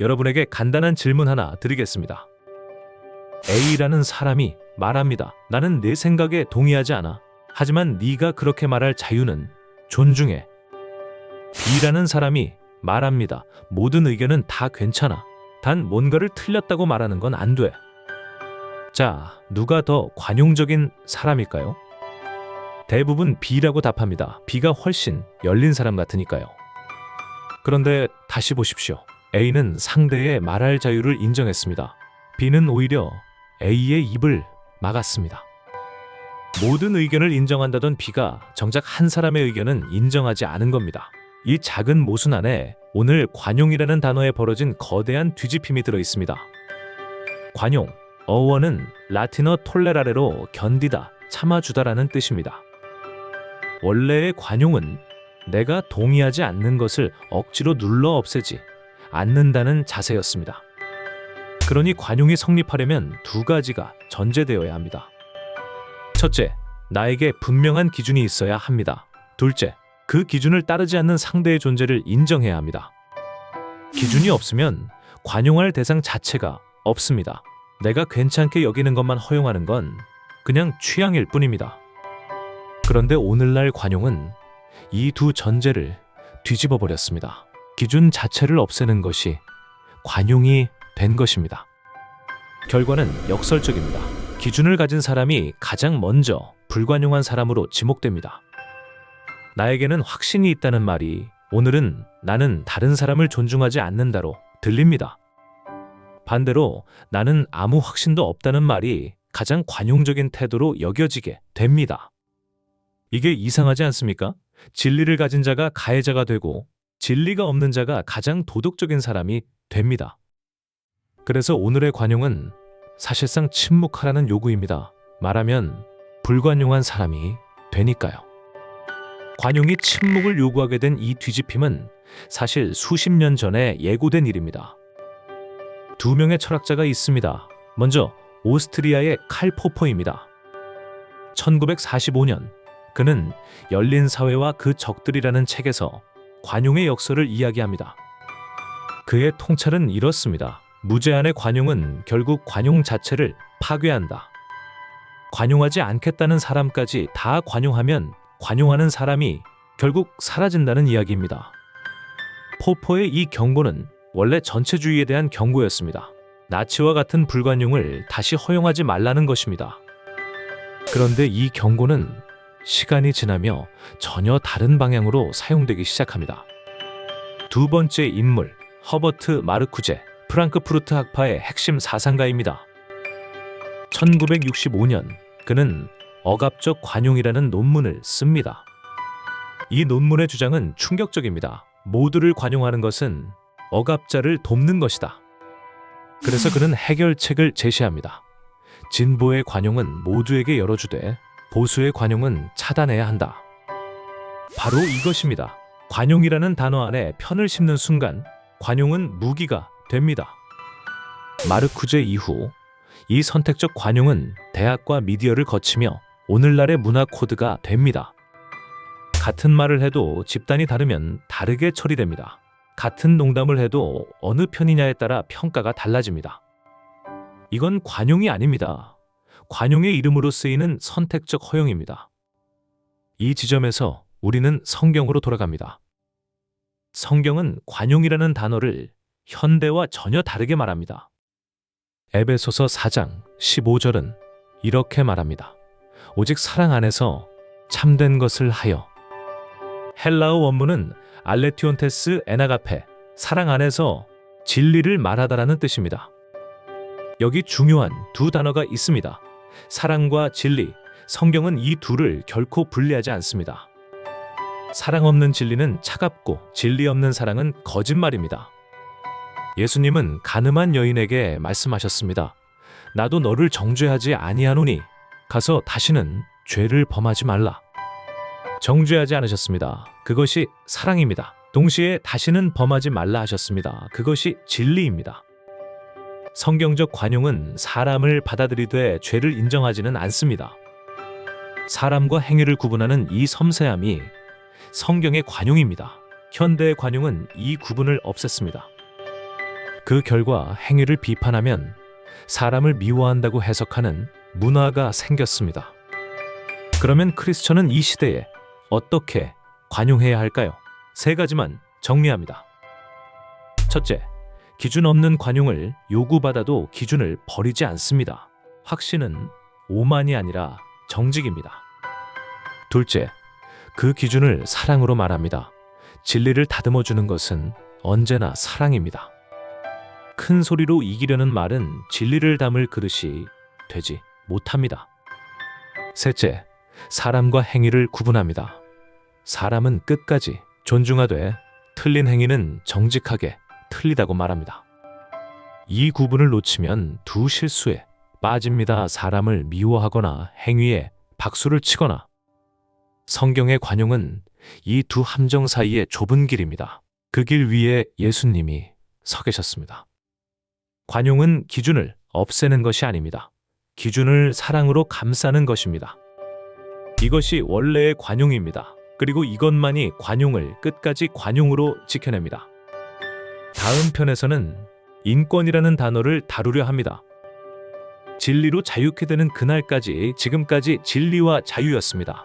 여러분에게 간단한 질문 하나 드리겠습니다. A라는 사람이 말합니다. 나는 내 생각에 동의하지 않아. 하지만 네가 그렇게 말할 자유는 존중해. B라는 사람이 말합니다. 모든 의견은 다 괜찮아. 단 뭔가를 틀렸다고 말하는 건 안 돼. 자, 누가 더 관용적인 사람일까요? 대부분 B라고 답합니다. B가 훨씬 열린 사람 같으니까요. 그런데 다시 보십시오. A는 상대의 말할 자유를 인정했습니다. B는 오히려 A의 입을 막았습니다. 모든 의견을 인정한다던 B가 정작 한 사람의 의견은 인정하지 않은 겁니다. 이 작은 모순 안에 오늘 관용이라는 단어에 벌어진 거대한 뒤집힘이 들어 있습니다. 관용, 어원은 라틴어 톨레라레로 견디다, 참아주다라는 뜻입니다. 원래의 관용은 내가 동의하지 않는 것을 억지로 눌러 없애지 않는다는 자세였습니다. 그러니 관용이 성립하려면 두 가지가 전제되어야 합니다. 첫째, 나에게 분명한 기준이 있어야 합니다. 둘째, 그 기준을 따르지 않는 상대의 존재를 인정해야 합니다. 기준이 없으면 관용할 대상 자체가 없습니다. 내가 괜찮게 여기는 것만 허용하는 건 그냥 취향일 뿐입니다. 그런데 오늘날 관용은 이 두 전제를 뒤집어 버렸습니다. 기준 자체를 없애는 것이 관용이 된 것입니다. 결과는 역설적입니다. 기준을 가진 사람이 가장 먼저 불관용한 사람으로 지목됩니다. 나에게는 확신이 있다는 말이 오늘은 나는 다른 사람을 존중하지 않는다로 들립니다. 반대로 나는 아무 확신도 없다는 말이 가장 관용적인 태도로 여겨지게 됩니다. 이게 이상하지 않습니까? 진리를 가진 자가 가해자가 되고 진리가 없는 자가 가장 도덕적인 사람이 됩니다. 그래서 오늘의 관용은 사실상 침묵하라는 요구입니다. 말하면 불관용한 사람이 되니까요. 관용이 침묵을 요구하게 된 이 뒤집힘은 사실 수십 년 전에 예고된 일입니다. 두 명의 철학자가 있습니다. 먼저 오스트리아의 칼 포퍼입니다. 1945년 그는 열린 사회와 그 적들이라는 책에서 관용의 역설을 이야기합니다. 그의 통찰은 이렇습니다. 무제한의 관용은 결국 관용 자체를 파괴한다. 관용하지 않겠다는 사람까지 다 관용하면 관용하는 사람이 결국 사라진다는 이야기입니다. 포퍼의 이 경고는 원래 전체주의에 대한 경고였습니다. 나치와 같은 불관용을 다시 허용하지 말라는 것입니다. 그런데 이 경고는 시간이 지나며 전혀 다른 방향으로 사용되기 시작합니다. 두 번째 인물, 허버트 마르쿠제, 프랑크푸르트 학파의 핵심 사상가입니다. 1965년 그는 억압적 관용이라는 논문을 씁니다. 이 논문의 주장은 충격적입니다. 모두를 관용하는 것은 억압자를 돕는 것이다. 그래서 그는 해결책을 제시합니다. 진보의 관용은 모두에게 열어주되 보수의 관용은 차단해야 한다. 바로 이것입니다. 관용이라는 단어 안에 편을 심는 순간 관용은 무기가 됩니다. 마르쿠제 이후 이 선택적 관용은 대학과 미디어를 거치며 오늘날의 문화 코드가 됩니다. 같은 말을 해도 집단이 다르면 다르게 처리됩니다. 같은 농담을 해도 어느 편이냐에 따라 평가가 달라집니다. 이건 관용이 아닙니다. 관용의 이름으로 쓰이는 선택적 허용입니다. 이 지점에서 우리는 성경으로 돌아갑니다. 성경은 관용이라는 단어를 현대와 전혀 다르게 말합니다. 에베소서 4장 15절은 이렇게 말합니다. 오직 사랑 안에서 참된 것을 하여. 헬라어 원문은 알레티온테스 에나가페, 사랑 안에서 진리를 말하다라는 뜻입니다. 여기 중요한 두 단어가 있습니다. 사랑과 진리, 성경은 이 둘을 결코 분리하지 않습니다. 사랑 없는 진리는 차갑고 진리 없는 사랑은 거짓말입니다. 예수님은 가늠한 여인에게 말씀하셨습니다. 나도 너를 정죄하지 아니하노니 가서 다시는 죄를 범하지 말라. 정죄하지 않으셨습니다. 그것이 사랑입니다. 동시에 다시는 범하지 말라 하셨습니다. 그것이 진리입니다. 성경적 관용은 사람을 받아들이되 죄를 인정하지는 않습니다. 사람과 행위를 구분하는 이 섬세함이 성경의 관용입니다. 현대의 관용은 이 구분을 없앴습니다. 그 결과 행위를 비판하면 사람을 미워한다고 해석하는 문화가 생겼습니다. 그러면 크리스천은 이 시대에 어떻게 관용해야 할까요? 세 가지만 정리합니다. 첫째, 기준 없는 관용을 요구받아도 기준을 버리지 않습니다. 확신은 오만이 아니라 정직입니다. 둘째, 그 기준을 사랑으로 말합니다. 진리를 다듬어 주는 것은 언제나 사랑입니다. 큰 소리로 이기려는 말은 진리를 담을 그릇이 되지 못합니다. 셋째, 사람과 행위를 구분합니다. 사람은 끝까지 존중하되 틀린 행위는 정직하게 틀리다고 말합니다. 이 구분을 놓치면 두 실수에 빠집니다. 사람을 미워하거나 행위에 박수를 치거나. 성경의 관용은 이 두 함정 사이의 좁은 길입니다. 그 길 위에 예수님이 서 계셨습니다. 관용은 기준을 없애는 것이 아닙니다. 기준을 사랑으로 감싸는 것입니다. 이것이 원래의 관용입니다. 그리고 이것만이 관용을 끝까지 관용으로 지켜냅니다. 다음 편에서는 인권이라는 단어를 다루려 합니다. 진리로 자유케 되는 그날까지 지금까지 진리와 자유였습니다.